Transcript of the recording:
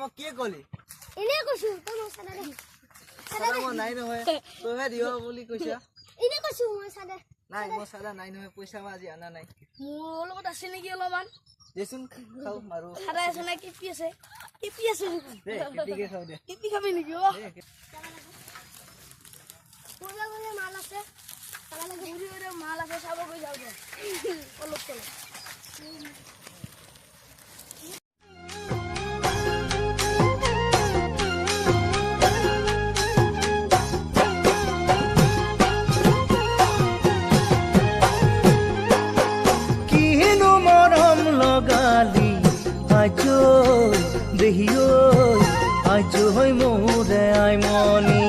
মোক কি কলি এনে কৈছো তই মই চাদা দে চাদা মই নাই নহয় তইহে দিয় বুলি কৈছা এনে কৈছো মই চাদা নাই মই চাদা নাই নহয় পইচা মই আজি আনা নাই মোৰ লগত আছে নেকি অলপমান দেচোন খাও মাৰো চাদা আছে না কিপি আছে দে কিপিকে খাও দে কিপি খাবি নেকি অ পূজা বলে মাল আছে চাদা লাগে ঘুৰি মাল আছে চাব গৈ যাও দে অলপ চলপ লগালি আজো দেহিও আজো হয় মোরে আই মনি